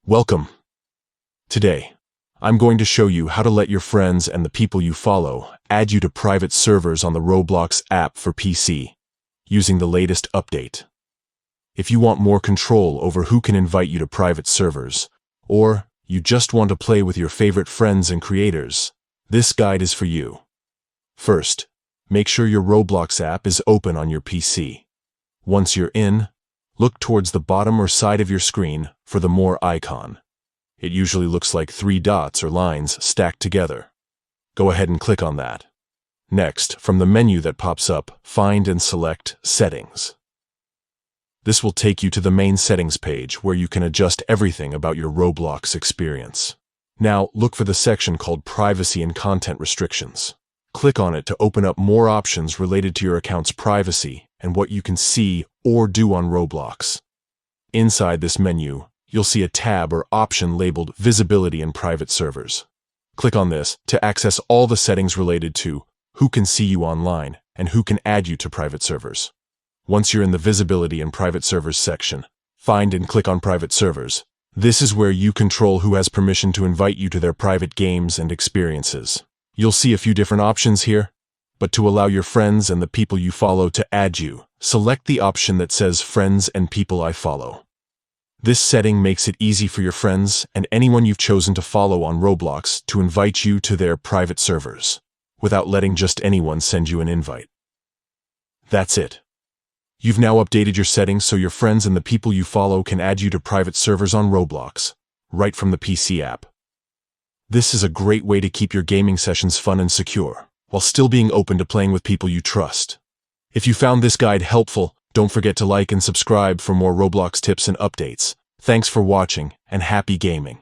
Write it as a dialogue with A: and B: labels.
A: Welcome. Today, I'm going to show you how to let your friends and the people you follow add you to private servers on the Roblox app for PC, using the latest update. If you want more control over who can invite you to private servers, or you just want to play with your favorite friends and creators, this guide is for you. First, make sure your Roblox app is open on your PC. Once you're in, look towards the bottom or side of your screen for the More icon. It usually looks like 3 dots or lines stacked together. Go ahead and click on that. Next, from the menu that pops up, find and select Settings. This will take you to the main settings page where you can adjust everything about your Roblox experience. Now, look for the section called Privacy and Content Restrictions. Click on it to open up more options related to your account's privacy and what you can see or do on Roblox. Inside this menu, you'll see a tab or option labeled Visibility in Private Servers. Click on this to access all the settings related to who can see you online and who can add you to private servers. Once you're in the Visibility in Private Servers section, find and click on Private Servers. This is where you control who has permission to invite you to their private games and experiences. You'll see a few different options here, but to allow your friends and the people you follow to add you, select the option that says Friends and People I Follow. This setting makes it easy for your friends and anyone you've chosen to follow on Roblox to invite you to their private servers, without letting just anyone send you an invite. That's it. You've now updated your settings so your friends and the people you follow can add you to private servers on Roblox, right from the PC app. This is a great way to keep your gaming sessions fun and secure, while still being open to playing with people you trust. If you found this guide helpful, don't forget to like and subscribe for more Roblox tips and updates. Thanks for watching, and happy gaming.